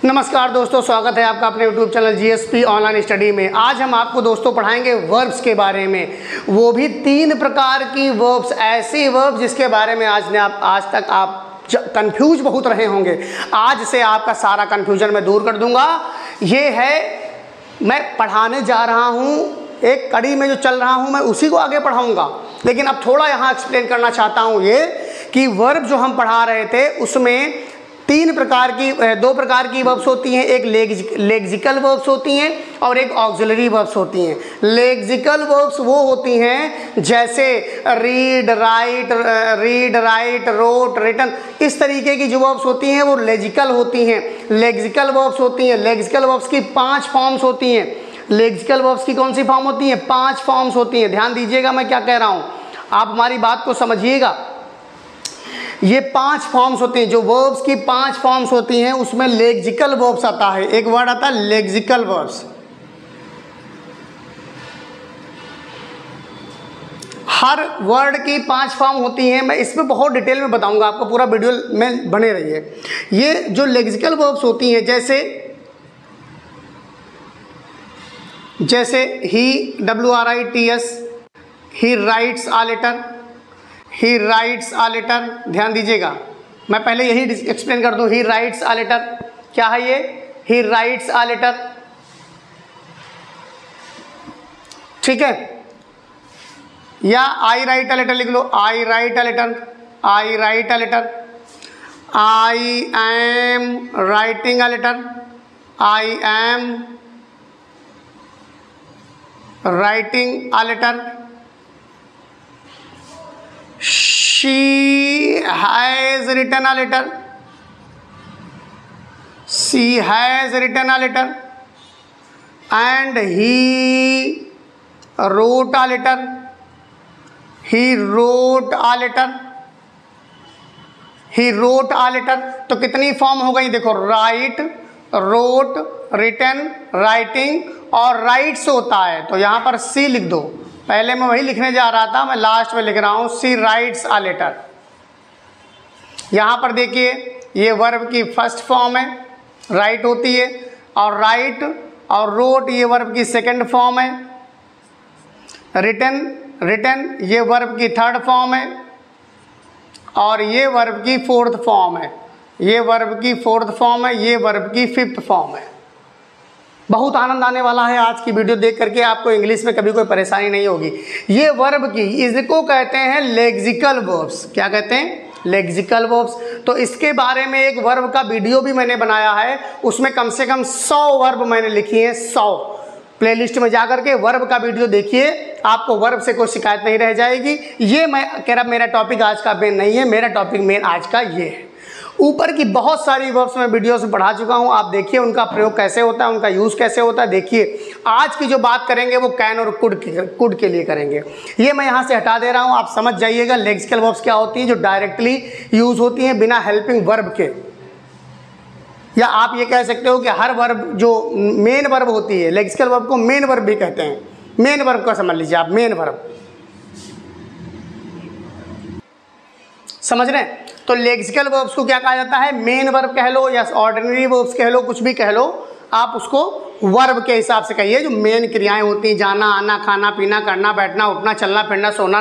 नमस्कार दोस्तों, स्वागत है आपका अपने YouTube channel GSP online study में। आज हम आपको दोस्तों पढ़ाएंगे वर्ब्स के बारे में, वो भी 3 प्रकार की वर्ब्स, ऐसी वर्ब्स जिसके बारे में आज तक आप कंफ्यूज बहुत रहे होंगे। आज से आपका सारा कंफ्यूजन मैं दूर कर दूंगा। ये है, मैं पढ़ाने जा रहा हूँ, एक कड़ी में जो चल रहा हूँ मैं उसी को आगे पढ़ाऊँगा, लेकिन अब थोड़ा यहाँ एक्सप्लेन करना चाहता हूँ ये कि वर्ब जो हम पढ़ा रहे थे उसमें 2 प्रकार की वर्ब्स होती हैं। एक लेक्सिकल वर्ब्स होती हैं और एक ऑक्सिलरी वर्ब्स होती हैं। लेक्सिकल वर्ब्स वो होती हैं जैसे रीड, राइट, रोट, रिटन, इस तरीके की जो वर्ब्स होती हैं वो लेक्सिकल होती हैं। लेक्सिकल वर्ब्स होती हैं। लेक्सिकल वर्ब्स की 5 फॉर्म्स होती हैं। लेक्सिकल वर्ब्स की कौन सी फॉर्म होती हैं? 5 फॉर्म्स होती हैं। ध्यान दीजिएगा मैं क्या कह रहा हूँ, आप हमारी बात को समझिएगा। ये 5 फॉर्म्स होती हैं, जो वर्ब्स की 5 फॉर्म्स होती हैं उसमें लेक्सिकल वर्ब्स आता है। एक वर्ड आता है लेक्सिकल वर्ब्स। हर वर्ड की 5 फॉर्म होती हैं। मैं इसमें बहुत डिटेल में बताऊंगा आपको, पूरा वीडियो में बने रहिए। ये जो लेक्सिकल वर्ब्स होती हैं जैसे ही, WRITS, he writes a letter, he writes a letter. ध्यान दीजिएगा, मैं पहले यही एक्सप्लेन कर दूं। ही राइट्स आ लेटर क्या है? ये ही राइट्स आ लेटर, ठीक है। या आई राइट अ लेटर लिख लो, I write a letter, I write a letter. I am writing a letter, I am writing a letter. She has written a letter. She has written a letter. And he wrote a letter. He wrote a letter. He wrote a letter. तो कितनी form हो गई देखो, right, road, written, writing और rights होता है। तो यहाँ पर सी लिख दो। पहले मैं वही लिखने जा रहा था, मैं लास्ट में लिख रहा हूँ सी राइट्स अ लेटर। यहाँ पर देखिए, ये वर्ब की फर्स्ट फॉर्म है, राइट होती है, और राइट और रोट ये वर्ब की सेकंड फॉर्म है। रिटन ये वर्ब की थर्ड फॉर्म है, और ये वर्ब की फोर्थ फॉर्म है। ये वर्ब की फोर्थ फॉर्म है, ये वर्ब की फिफ्थ फॉर्म है। बहुत आनंद आने वाला है आज की वीडियो देख करके, आपको इंग्लिश में कभी कोई परेशानी नहीं होगी। ये वर्ब की, इसको कहते हैं लेक्सिकल वर्ब्स। क्या कहते हैं? Lexical verbs. तो इसके बारे में एक वर्ब का वीडियो भी मैंने बनाया है, उसमें कम से कम 100 वर्ब मैंने लिखी हैं। 100 प्लेलिस्ट में जाकर के वर्ब का वीडियो देखिए, आपको वर्ब से कोई शिकायत नहीं रह जाएगी। ये मैं कह रहा, मेरा टॉपिक आज का मेन नहीं है, मेरा टॉपिक मेन आज का ये है। ऊपर की बहुत सारी वर्ब्स मैं वीडियोस में पढ़ा चुका हूं, आप देखिए उनका प्रयोग कैसे होता है, उनका यूज़ कैसे होता है। देखिए आज की जो बात करेंगे वो कैन और कुड के लिए करेंगे। ये मैं यहाँ से हटा दे रहा हूँ, आप समझ जाइएगा लेक्सिकल वर्ब्स क्या होती हैं, जो डायरेक्टली यूज़ होती हैं बिना हेल्पिंग वर्ब के। या आप ये कह सकते हो कि हर वर्ब जो मेन वर्ब होती है, लेक्सिकल वर्ब को मेन वर्ब भी कहते हैं। मेन वर्ब का समझ लीजिए आप, मेन वर्ब समझ रहे हैं। तो लेक्सिकल वर्ब्स को क्या कहा जाता है? मेन वर्ब कह लो या ऑर्डिनरी वर्ब्स कह लो, कुछ भी कह लो, आप उसको वर्ब के हिसाब से कहिए। जो मेन क्रियाएं होती हैं, जाना, आना, खाना, पीना, करना, बैठना, उठना, चलना, फिरना, सोना,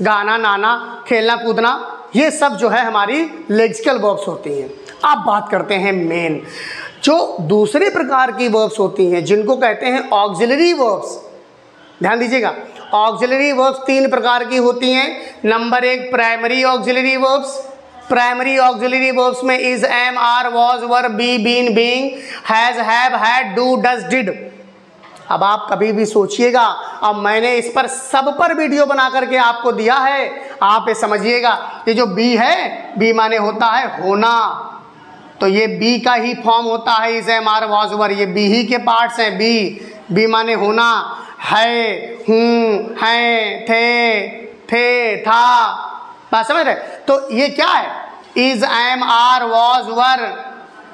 गाना, नाना, खेलना, कूदना, ये सब जो है हमारी लेक्सिकल वर्ब्स होती हैं। अब बात करते हैं मेन, जो दूसरे प्रकार की वर्ब्स होती हैं जिनको कहते हैं ऑक्सिलरी वर्ब्स। ध्यान दीजिएगा, ऑक्सिलरी वर्ब्स 3 प्रकार की होती हैं। Number 1 primary auxiliary verbs. Primary auxiliary verbs में is, am, are, was, were, be, been, being, has, have, had, do, does, did. अब आप कभी भी सोचिएगा, अब मैंने इस पर सब पर वीडियो बना करके आपको दिया है, आप ये समझिएगा। ये जो बी है, बी माने होता है होना, तो ये बी का ही फॉर्म होता है इज, एम, आर, वॉज, वर। ये बी ही के पार्ट्स हैं। बी माने होना, है, हूँ, हैं, थे, था, बात समझ रहे? तो ये क्या है? Is, am, are, was, were,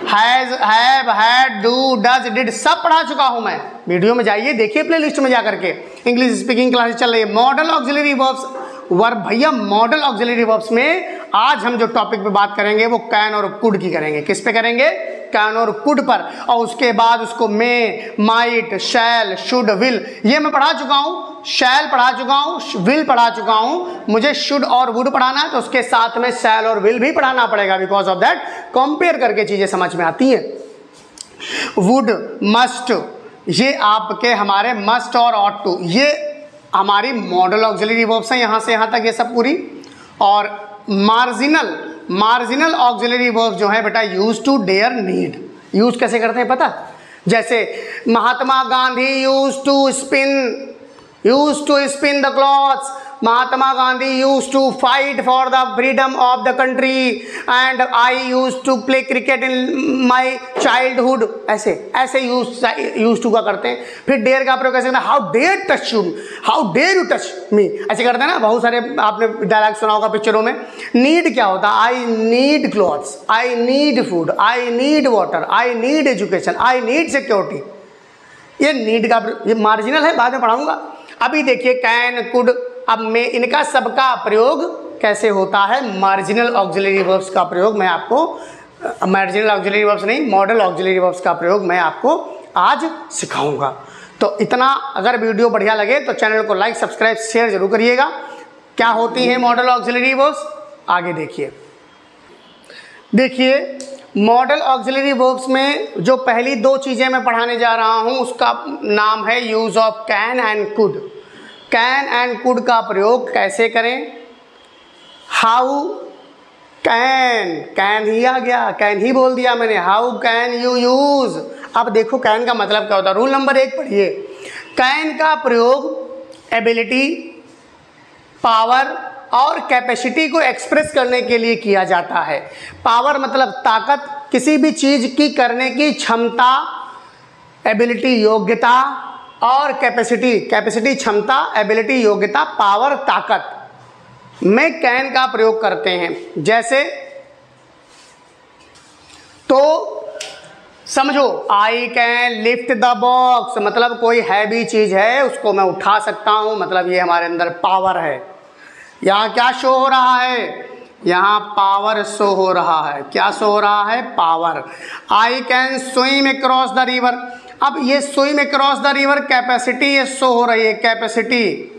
has, have, had, do, does, did, सब पढ़ा चुका हूं मैं। वीडियो में जाइए, देखिए प्लेलिस्ट में जाकर के, इंग्लिश स्पीकिंग क्लासेस चल रही है। मॉडल ऑक्सिलरी वर्ब्स वर्ब भैया, मॉडल ऑक्सिलरी वर्ब्स में आज हम जो टॉपिक पे बात करेंगे वो कैन और कुड की करेंगे। किस पे करेंगे? कैन और कुड पर, और उसके बाद उसको मे, माइट, शैल, शुड, विल, ये मैं पढ़ा चुका हूँ, शैल पढ़ा चुका हूँ, विल पढ़ा चुका हूँ, मुझे शुड और वुड पढ़ाना है तो उसके साथ में शैल और विल भी पढ़ाना पड़ेगा, बिकॉज ऑफ दैट कंपेयर करके चीजें समझ में आती हैं। वुड, मस्ट, ये आपके हमारे मस्ट और ऑट टू, ये हमारी मॉडल ऑक्सिलरी वर्ब्स हैं यहाँ से यहाँ तक ये सब पूरी। और मार्जिनल ऑक्सिलरी वर्ब जो है बेटा use to, dare, need, use कैसे करते हैं पता? जैसे Mahatma Gandhi use to spin the clothes, Mahatma Gandhi use to fight for the freedom of the country, and I use to play cricket in my childhood, ऐसे use to का करते हैं। फिर डेयर का प्रयोग कैसे करते हैं? How dare you touch me, ऐसे करते हैं ना, बहुत सारे आपने डायलॉग सुना होगा पिक्चरों में। नीड क्या होता है? I need clothes, I need food, I need water, I need education, I need security. ये नीड का, ये मार्जिनल है, बाद में पढ़ाऊंगा। अभी देखिए कैन, कुड, अब मैं इनका सबका प्रयोग कैसे होता है, मार्जिनल ऑक्सिलरी वर्ब्स का प्रयोग मैं आपको, मार्जिनल ऑक्सिलरी वर्ब्स नहीं, मॉडल ऑक्सिलरी वर्ब्स का प्रयोग मैं आपको आज सिखाऊंगा। तो इतना, अगर वीडियो बढ़िया लगे तो चैनल को लाइक, सब्सक्राइब, शेयर जरूर करिएगा। क्या होती है मॉडल ऑक्सिलरी वर्ब्स, आगे देखिए मॉडल ऑक्सिलरी वर्ब्स में जो पहली दो चीज़ें मैं पढ़ाने जा रहा हूं उसका नाम है use of can and could. Can and could का प्रयोग कैसे करें? हाउ कैन ही आ गया, कैन ही बोल दिया मैंने, हाउ कैन यू यूज। अब देखो कैन का मतलब क्या होता है, रूल नंबर 1 पढ़िए। कैन का प्रयोग एबिलिटी, पावर और कैपेसिटी को एक्सप्रेस करने के लिए किया जाता है। पावर मतलब ताकत, किसी भी चीज की करने की क्षमता, एबिलिटी योग्यता, और कैपेसिटी क्षमता, एबिलिटी योग्यता, पावर ताकत में कैन का प्रयोग करते हैं। जैसे तो समझो, I can lift the box, मतलब कोई हैवी चीज है उसको मैं उठा सकता हूं, मतलब ये हमारे अंदर पावर है। यहाँ क्या शो हो रहा है? यहाँ पावर शो हो रहा है। क्या शो हो रहा है? Power. I can swim across the river, अब ये swim across the river capacity ये शो हो रही है, कैपेसिटी,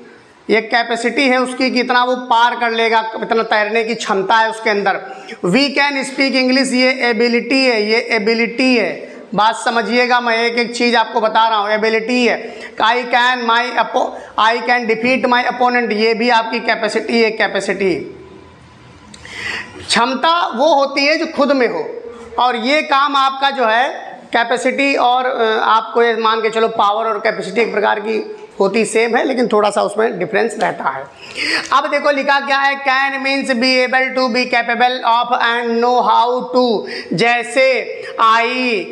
ये कैपेसिटी है उसकी, कितना वो पार कर लेगा, कितना तैरने की क्षमता है उसके अंदर। वी कैन स्पीक इंग्लिश, ये एबिलिटी है, ये एबिलिटी है। बात समझिएगा, मैं एक एक चीज आपको बता रहा हूँ, एबिलिटी है। I can defeat my opponent, ये भी आपकी कैपेसिटी है, कैपेसिटी। क्षमता वो होती है जो खुद में हो, और ये काम आपका जो है कैपेसिटी, और आपको ये मान के चलो पावर और कैपेसिटी एक प्रकार की होती सेम है, लेकिन थोड़ा सा उसमें डिफरेंस रहता है। अब देखो लिखा क्या है, can means be able to, be capable of and know how to. जैसे I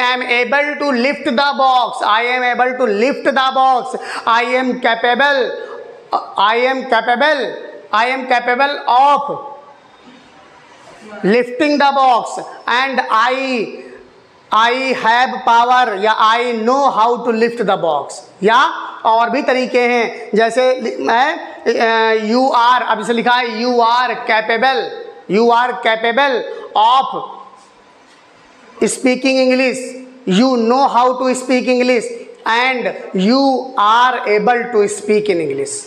am able to lift the box, I am able to lift the box, I am capable of lifting the box, and I have power, या I know how to lift the box. या और भी तरीके हैं, जैसे मैं you are, अब इसे लिखा है you are capable of speaking English, you know how to speak English, and you are able to speak in English.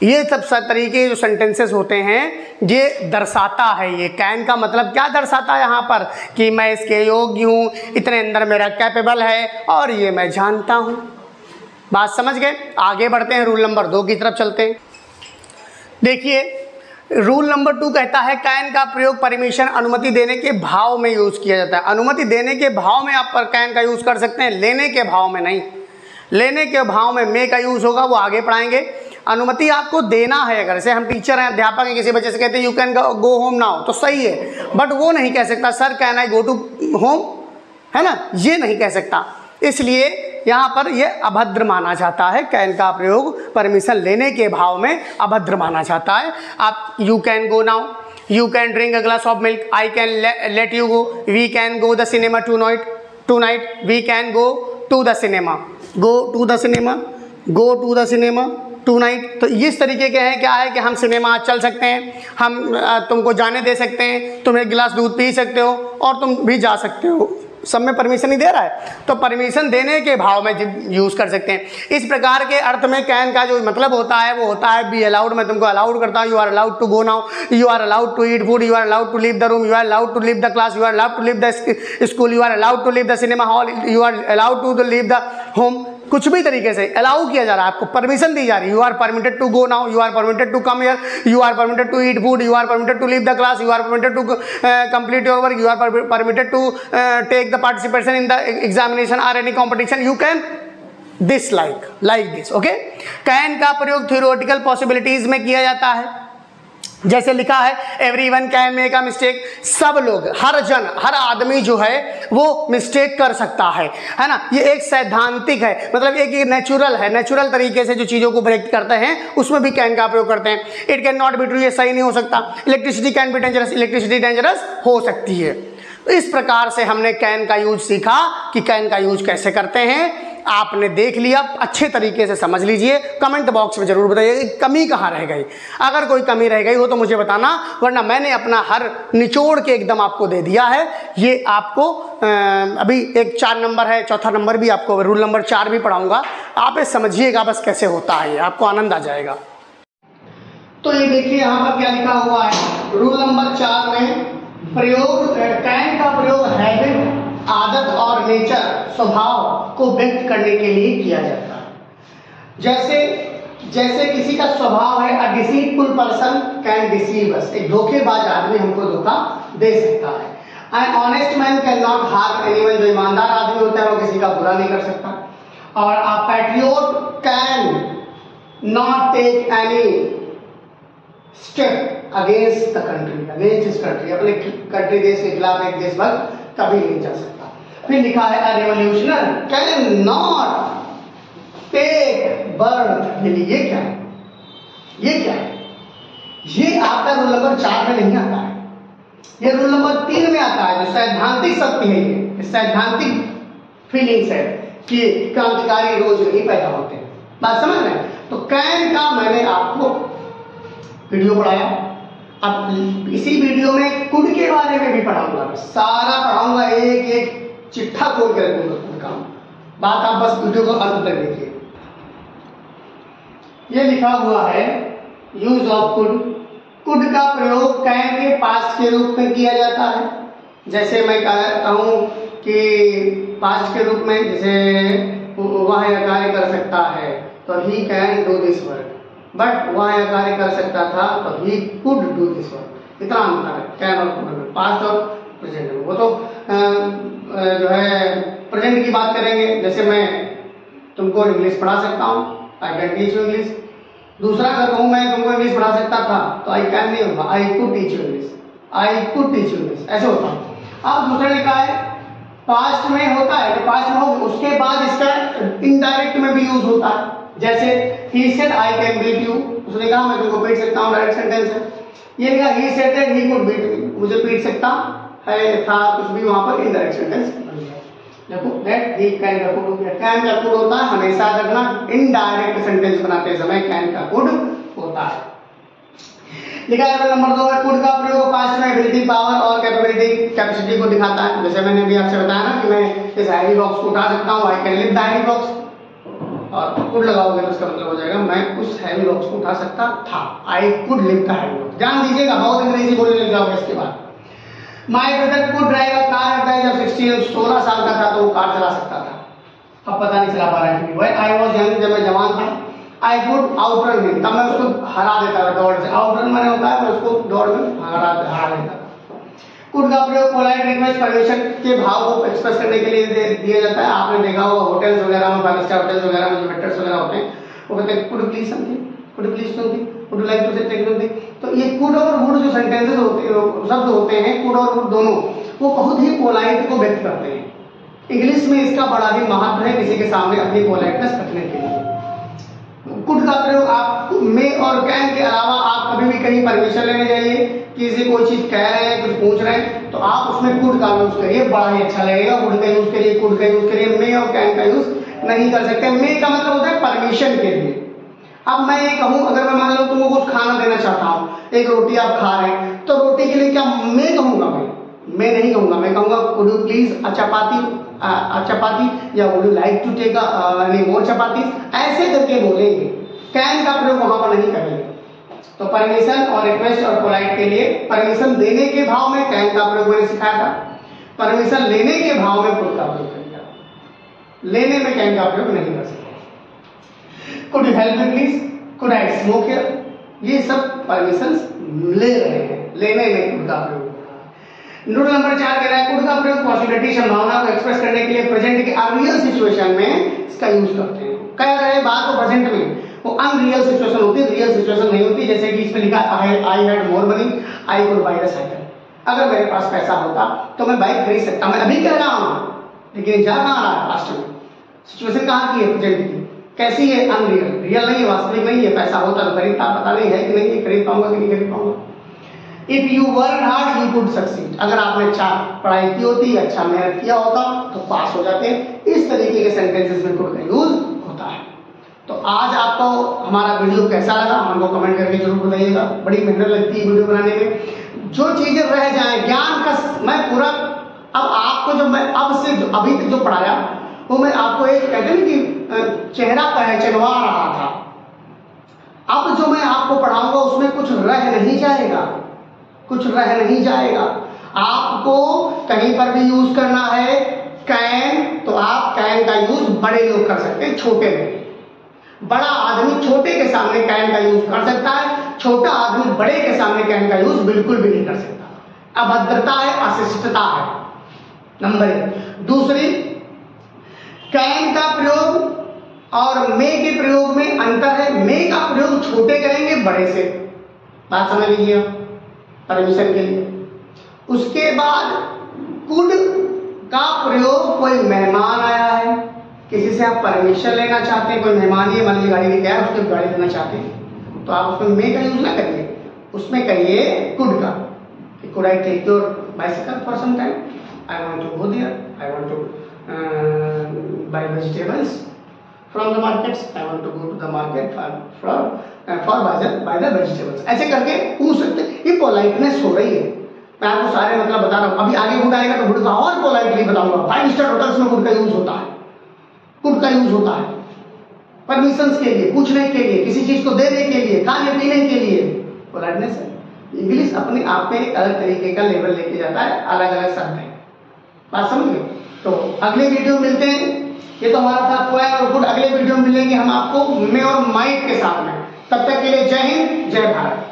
ये सब तरीके जो सेंटेंसेस होते हैं ये दर्शाता है, ये कैन का मतलब क्या दर्शाता है यहाँ पर, कि मैं इसके योग्य हूँ, इतने अंदर मेरा कैपेबल है, और ये मैं जानता हूँ। बात समझ गए? आगे बढ़ते हैं, रूल नंबर 2 की तरफ चलते हैं। देखिए रूल नंबर 2 कहता है कैन का प्रयोग परमिशन, अनुमति देने के भाव में यूज किया जाता है। अनुमति देने के भाव में आप पर कैन का यूज कर सकते हैं, लेने के भाव में नहीं। लेने के भाव में मे का यूज होगा, वो आगे पढ़ाएंगे। अनुमति आपको देना है, अगर जैसे हम टीचर हैं, अध्यापक हैं, किसी बच्चे से कहते हैं you can go home now, तो सही है, बट वो नहीं कह सकता sir can I go to home, है ना, ये नहीं कह सकता। इसलिए यहाँ पर ये अभद्र माना जाता है, कैन का प्रयोग परमिशन लेने के भाव में अभद्र माना जाता है। आप you can go now, you can drink a glass of milk, I can let you go, we can go the cinema tonight, we can go to the cinema, go to the cinema, tonight. तो इस तरीके के हैं, क्या है कि हम cinema चल सकते हैं, हम तुमको जाने दे सकते हैं, तुम एक गिलास दूध पी सकते हो और तुम भी जा सकते हो, सब में परमिशन ही दे रहा है, तो परमिशन देने के भाव में यूज़ कर सकते हैं। इस प्रकार के अर्थ में कैन का जो मतलब होता है वो होता है बी अलाउड, मैं तुमको अलाउड करता हूँ, you are allowed to go now, you are allowed to eat food, you are allowed to leave the room, you are allowed to leave the class, you are allowed to leave the school, you are allowed to leave the cinema hall, you are allowed to leave the home. कुछ भी तरीके से allow किया जा रहा है, आपको permission दी जा रही है। You are permitted to go now, you are permitted to come here, you are permitted to eat food, you are permitted to leave the class, you are permitted to complete your work, you are permitted to take the participation in the examination और any competition, you can this like this. Okay, can का प्रयोग theoretical possibilities में किया जाता है। जैसे लिखा है everyone can make a mistake, सब लोग, हर जन, हर आदमी जो है वो मिस्टेक कर सकता है ना। ये एक सैद्धांतिक है, मतलब एक नेचुरल है, नेचुरल तरीके से जो चीज़ों को प्रेडिक्ट करते हैं उसमें भी कैन का प्रयोग करते हैं। It can not be true, ये सही नहीं हो सकता। Electricity can be dangerous, electricity dangerous हो सकती है। तो इस प्रकार से हमने कैन का यूज सीखा कि कैन का यूज कैसे करते हैं। आपने देख लिया, अच्छे तरीके से समझ लीजिए। कमेंट बॉक्स में जरूर बताइए कमी कहाँ रह गई, अगर कोई कमी रह गई हो तो मुझे बताना, वरना मैंने अपना हर निचोड़ के एकदम आपको दे दिया है। ये आपको अभी एक 4 नंबर है, चौथा नंबर भी आपको रूल नंबर 4 भी पढ़ाऊंगा, आप ये समझिएगा बस कैसे होता है, आपको आनंद आ जाएगा। तो ये देखिए यहाँ पर क्या लिखा हुआ है, रूल नंबर 4 में प्रयोग, कैन का प्रयोग हैबिट, आदत और नेचर, स्वभाव को व्यक्त करने के लिए किया जाता है। जैसे किसी का स्वभाव है, a deceitful person can deceive us, एक धोखेबाज आदमी हमको धोखा दे सकता है। An honest man can not harm anyone, जो ईमानदार आदमी होता है वो किसी का बुरा नहीं कर सकता। और a patriot can not take any step against the country, against this country, अपने कंट्री देश के खिलाफ एक देशभक्त कभी नहीं जा सकता। फिर लिखा है अ रेवोल्यूशनर कैन नॉट टेक बर्थ, ये क्या है, ये क्या है, ये आपका रूल नंबर 4 में नहीं आता है, ये रूल नंबर 3 में आता है। जो सैद्धांतिक सत्य है, ये सैद्धांतिक फीलिंग्स है कि क्रांतिकारी रोज नहीं पैदा होते हैं, बात समझ रहे हैं। तो कैन का मैंने आपको वीडियो पढ़ाया, अब इसी वीडियो में कुड के बारे में भी पढ़ाऊंगा, सारा पढ़ाऊंगा, एक एक चिट्ठा खोल के रखूंगा कुड का। बात आप बस वीडियो को अंत तक देखिए। ये लिखा हुआ है यूज ऑफ कुड, कुड का प्रयोग कैन के पास्ट के रूप में किया जाता है। जैसे मैं कहता हूं कि पास्ट के रूप में, जैसे वह यह कार्य कर सकता है तो he can do this work, but वह यह कार्य कर सकता था तो he could do this work. इतना अंतर है कैन और कुड में, पास्ट और प्रेजेंट में। वो तो जो है प्रेजेंट की बात करेंगे, जैसे मैं तुमको इंग्लिश पढ़ा सकता हूँ, I can teach you English. दूसरा अगर कहूँ मैं तुमको इंग्लिश पढ़ा सकता था तो आई कैन नहीं होगा, I could teach you English, I could teach you English, ऐसे होता है। अब दूसरा लिखा है पास्ट में होता है, तो पास्ट में हो, उसके बाद इसका इनडायरेक्ट में भी यूज होता है। जैसे he said I can beat you, उसने कहा मैं तुमको पीट सकता हूँ, डायरेक्ट सेंटेंस है। ये लिखा he said that he could beat me, मुझे पीट सकता है था, कुछ भी वहां पर इनडायरेक्ट सेंटेंस बन गया। देखो that he can का could हो गया, can का could होता है, हमेशा रखना इनडायरेक्ट सेंटेंस बनाते समय can का could होता है। लिखा है नंबर 2 है कुड का प्रयोग पास्ट में एबिलिटी, पावर और कैपेसिटी को दिखाता है। जैसे मैंने भी आपसे बताया ना कि मैं इस हैवी बॉक्स को उठा सकता हूँ, I can lift the heavy box, और कुड लगाओगे तो इसका मतलब हो जाएगा मैं उस हैवी बॉक्स को उठा सकता था, I could lift the heavy box. ध्यान दीजिएगा, बहुत अंग्रेजी बोलने लग जाओगे इसके बाद। My brother could drive a car at the age of 16 साल का था तो वो कार चला सकता था, अब पता नहीं चला पा रहा है। व्हेन आई वाज यंग, जब मैं जवान था, आई कुड आउटरन हिम, तब मैं उसको हरा देता था दौड़ से। आउटरन मैंने होता है मैं उसको दौड़ में हरा देता था। कुड का प्रयोग पोलाइट रिक्वेस्ट, परमिशन के भाव को एक्सप्रेस करने के लिए दिया जाता है। आपने देखा होगा होटल्स वगैरह में, 5 स्टार होटल्स वगैरह में जो वेटर्स वगैरह होते हैं वो कहते हैं could please something, could please something, would you like to say take something. तो ये कुड और वुड जो सेंटेंसेस होते हैं, शब्द होते हैं कुड और वुड दोनों, वो बहुत ही पोलाइट को व्यक्त करते हैं। इंग्लिश में इसका बड़ा भी महत्व है किसी के सामने अपनी पोलाइटनेस रखने के लिए। कुड का प्रयोग आप में और कैन के अलावा आप कभी भी कहीं परमिशन लेने जाइए, किसी कोई चीज कह रहे हैं, कुछ पूछ रहे हैं, तो आप उसमें कुड का यूज करिए, बड़ा ही अच्छा लगेगा। कुड का यूज करिए, कुड का यूज करिए, में और कैन का यूज नहीं कर सकते। में का मतलब होता है परमिशन के लिए, अब मैं ये कहूँ, अगर मैं मान लो तुमको कुछ खाना देना चाहता हूँ, एक रोटी आप खा रहे हैं, तो रोटी के लिए क्या मैं कहूँगा? मैं नहीं कहूँगा, मैं कहूँगा would you please a chapati या would you like to take any more chapati, ऐसे करके बोलेंगे। कैन का प्रयोग वहां पर नहीं करेंगे। तो परमिशन और रिक्वेस्ट और पोलाइट के लिए परमिशन देने के भाव में कैन का प्रयोग मैंने सिखाया था, परमिशन लेने के भाव में कुड का प्रयोग करेंगे, लेने में कैन का प्रयोग नहीं कर सकते। Could you help me please, could I smoke here, ये सब परमिशन ले रहे हैं, लेने में कुड का प्रयोग। नोट नंबर 4 कह रहा है कुड का प्रयोग पॉसिबिलिटी संभावना को एक्सप्रेस करने के लिए प्रेजेंट के अनरियल सिचुएशन में इसका यूज करते हैं। कह रहे बात को प्रेजेंट में, वो अनरियल सिचुएशन होती है, रियल सिचुएशन नहीं होती। जैसे कि इसमें लिखा I had more money, I could by the cycle. अगर मेरे पास पैसा होता तो मैं बाइक खरीद सकता, मैं अभी कह रहा हूँ, लेकिन जा कहाँ रहा है पास्ट में। सिचुएशन कहाँ की है? प्रेजेंट की। कैसी है? अनरियल, रियल नहीं है, वास्तविक नहीं है। पैसा होता तो खरीदता, पता नहीं है कि नहीं है, खरीद पाऊंगा कि नहीं खरीद पाऊंगा। If you work hard you could succeed, अगर आपने अच्छा पढ़ाई की होती, अच्छा मेहनत किया होता तो पास हो जाते। इस तरीके के सेंटेंसेस में कुड का यूज होता है। तो आज आपको हमारा वीडियो कैसा लगा हमको कमेंट करके जरूर बताइएगा। बड़ी मेहनत लगती है वीडियो बनाने में, जो चीजें रह जाए ज्ञान का मैं पूरा, अब आपको जो मैं अब से अभी तक जो पढ़ाया वो मैं आपको एक कहते हैं कि चेहरा पहचानवा रहा था। अब जो मैं आपको पढ़ाऊंगा उसमें कुछ रह नहीं जाएगा, कुछ रह नहीं जाएगा। आपको कहीं पर भी यूज करना है कैन, तो आप कैन का यूज बड़े लोग कर सकते हैं, छोटे नहीं। बड़ा आदमी छोटे के सामने कैन का यूज कर सकता है, छोटा आदमी बड़े के सामने कैन का यूज बिल्कुल भी नहीं कर सकता। अभद्रता है, अशिष्टता है, नंबर 1। दूसरी, कैन का प्रयोग और मे के प्रयोग में अंतर है। मे का प्रयोग छोटे करेंगे बड़े से, बात समझ लीजिए, परमिशन के लिए। उसके बाद कुड का प्रयोग, कोई मेहमान आया है, किसी से आप परमिशन लेना चाहते हैं, कोई मेहमान ही मान लीजिए गाड़ी लेके आया, उसको गाड़ी देना चाहते हैं, तो आप उसमें मे का यूज ना करिए, उसमें कहिए कुड का। Could I take your bicycle for some time, I want to go there, I want to buy vegetables from the markets, I want to go to the market for buy the vegetables. ऐसे करके पूछ सकते। ये politeness हो रही है, मैं आपको सारे मतलब बता रहा हूँ। अभी आगे गुड आएगा तो गुड का और पोलाइटली बताऊंगा। 5 स्टार होटल्स में गुड का यूज होता है, गुड का यूज होता है परमिशंस के लिए, पूछने के लिए, किसी चीज को देने के लिए, खाने पीने के लिए। पोलाइटनेस है। इंग्लिश अपने आप में एक अलग तरीके का लेवल लेके जाता है, अलग अलग शब्द है, बात समझ गए। तो अगले वीडियो में मिलते हैं। ये तो हमारा था पोएम और गुड। अगले वीडियो में मिलेंगे हम आपको मे और माइट के साथ में। तब तक के लिए जय हिंद, जय भारत।